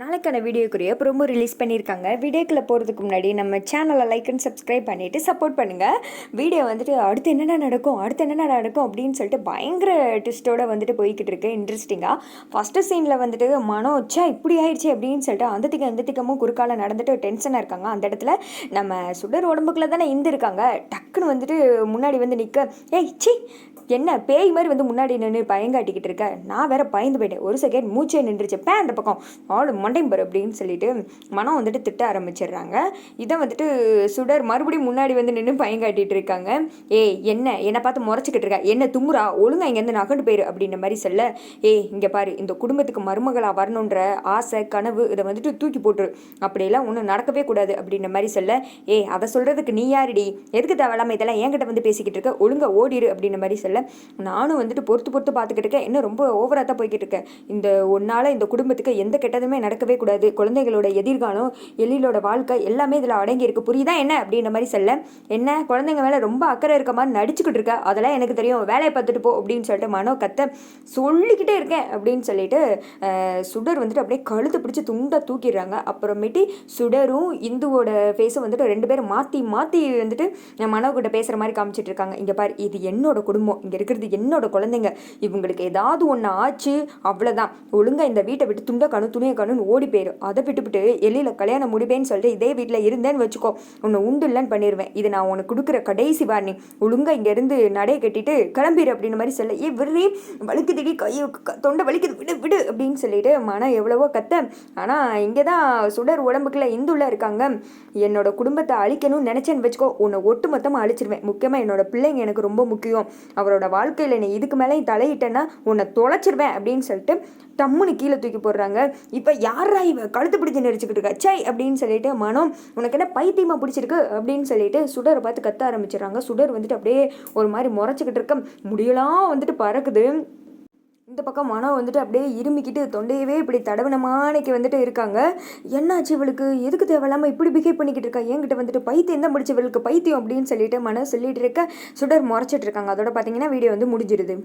நாளைக்கான வீடியோக்குரிய promo release பண்ணியிருக்காங்க. வீடியோக்குள்ளே போகிறதுக்கு முன்னாடி நம்ம சேனலை லைக் அண்ட் சப்ஸ்கிரைப் பண்ணிவிட்டு சப்போர்ட் பண்ணுங்கள். வீடியோ வந்துட்டு அடுத்து என்னென்ன நடக்கும் அப்படின்னு சொல்லிட்டு பயங்கர ட்விஸ்ட்டோட வந்துட்டு போய்கிட்டு இருக்கு. இன்ட்ரெஸ்டிங்காக ஃபஸ்ட்டு சீனில் வந்துட்டு மனம் வச்சா இப்படி ஆயிடுச்சு அப்படின்னு சொல்லிட்டு அந்த திக்கமும் குறுக்கால நடந்துட்டு டென்ஷனாக இருக்காங்க. அந்த இடத்துல நம்ம சுடர் உடம்புக்குள்ள தானே இருக்காங்க. டக்குன்னு வந்துட்டு முன்னாடி வந்து நிற்க, ஏய் சி என்ன பேய் மாதிரி வந்து முன்னாடி நின்று பயங்காட்டிக்கிட்டு இருக்க, நான் வேற பயந்து போயிட்டேன், ஒரு செகண்ட் மூச்சே நின்றுச்சு, அந்த பக்கம் ஆடு மண்டைம்பர் அப்படின்னு சொல்லிட்டு மனம் வந்துட்டு திட்ட ஆரம்பிச்சிடுறாங்க. இதை வந்துட்டு சுடர் மறுபடியும் முன்னாடி வந்து நின்று பயங்காட்டிட்டு இருக்காங்க. என்னை பார்த்து முறைச்சிக்கிட்டு இருக்க, என்ன தும்முறா, ஒழுங்கா இங்கேருந்து நகண்டு போயிரு அப்படின்ற மாதிரி சொல்ல, இங்கே பாரு, இந்த குடும்பத்துக்கு மருமகளாக வரணுன்ற ஆசை கனவு இதை வந்துட்டு தூக்கி போட்டுரு, அப்படியெல்லாம் ஒன்றும் நடக்கவே கூடாது அப்படின்ற மாதிரி சொல்ல, அதை சொல்கிறதுக்கு நீ யாருடி, எதுக்கு தேவையில்லாமல் இதெல்லாம் என்கிட்ட வந்து பேசிக்கிட்டு இருக்க, ஒழுங்கா ஓடிடு அப்படின்ற மாதிரி சொல்ல, நானும் வந்துட்டு பொறுத்து பார்த்துக்கிட்டு இருக்கேன், இன்னும் ரொம்ப ஓவராக தான் போய்கிட்டு இருக்கேன், இந்த ஒன்றால் இந்த குடும்பத்துக்கு எந்த கெட்டதுமே நடக்கவே கூடாது, குழந்தைகளோட எதிர்காலம் எழிலோட வாழ்க்கை எல்லாமே இதில் அடங்கியிருக்கு, புரியுதா என்ன அப்படின்ற மாதிரி சொல்ல, என்ன குழந்தைங்க மேலே ரொம்ப அக்கறை இருக்க மாதிரி நடிச்சுக்கிட்டு இருக்க, அதெல்லாம் எனக்கு தெரியும், வேலையை பார்த்துட்டு போ அப்படின்னு சொல்லிட்டு மனோ கத்த சொல்லிக்கிட்டே இருக்கேன் அப்படின்னு சொல்லிட்டு சுடர் வந்துட்டு அப்படியே கழுத்து பிடிச்சி துண்டை தூக்கிடுறாங்க. அப்புறமேட்டு சுடரும் இந்துவோட ஃபேஸும் வந்துட்டு ரெண்டு பேரும் மாற்றி வந்துட்டு மனோ கிட்ட பேசுகிற மாதிரி காமிச்சிட்டு இருக்காங்க. இங்கே பாரு, இது என்னோட குடும்பம், இங்கே இருக்கிறது என்னோட குழந்தைங்க, இவங்களுக்கு ஏதாவது ஒன்று ஆச்சு அவ்வளோதான், ஒழுங்காக இந்த வீட்டை விட்டு துணியை கணுன்னு ஓடி போயிடும், அதை விட்டுவிட்டு எல்லையில் கல்யாணம் முடிப்பேன்னு சொல்லிட்டு இதே வீட்டில் இருந்தேன்னு வச்சுக்கோ, உன்னை உண்டு இல்லைன்னு பண்ணிடுவேன், இது நான் உனக்கு கொடுக்குற கடைசி வார்னி, ஒழுங்காக இங்கேருந்து நடையை கட்டிட்டு கிளம்பிடு அப்படின்னு மாதிரி சொல்ல, விரி வலிக்குதுடி, தொண்டை வலிக்குது, விடு விடு அப்படின்னு சொல்லிட்டு மனம் எவ்வளவோ கத்த. ஆனால் இங்கே தான் சுடர் உடம்புக்குள்ள இந்துள்ள இருக்காங்க. என்னோட குடும்பத்தை அழிக்கணும்னு நினச்சேன்னு வச்சுக்கோ, உன்னை ஒட்டு மொத்தமாக அழிச்சிருவேன், முக்கியமாக என்னோட பிள்ளைங்க எனக்கு ரொம்ப முக்கியம், அவரோட வாழ்க்கையில் நீ இதுக்கு மேலே தலையிட்டேன்னா உன்னை தொலைச்சிருவேன் அப்படின்னு சொல்லிட்டு டம்முன்னு கீழே தூக்கி போடுறாங்க. இப்போ யாரா இவ கழுத்து பிடிச்சி நெரிச்சுக்கிட்டு இருக்கா சை அப்படின்னு சொல்லிட்டு மனம் உனக்கு என்ன பைத்தியமாக பிடிச்சிருக்கு அப்படின்னு சொல்லிட்டு சுடரை பார்த்து கத்த ஆரம்பிச்சிடுறாங்க. சுடர் வந்துட்டு அப்படியே ஒரு மாதிரி முறைச்சிக்கிட்டு இருக்க, முடியலாம் வந்துட்டு பறக்குது. இந்த பக்கம் மனம் வந்துட்டு அப்படியே இருமிக்கிட்டு தொண்டையவே இப்படி தடவனமானைக்கு வந்துட்டு இருக்காங்க. என்னாச்சு இவளுக்கு, எதுக்கு தேவையில்லாமல் இப்படி பிஹேவ் பண்ணிக்கிட்டு இருக்கா, என்கிட்ட வந்துட்டு பைத்தியம் தான் முடிச்சு இவளுக்கு பைத்தியம் அப்படின்னு சொல்லிட்டு மனம் சொல்லிட்டு இருக்க, சுடர் முறைச்சிட்டு இருக்காங்க. அதோட பார்த்தீங்கன்னா வீடியோ வந்து முடிஞ்சிருது.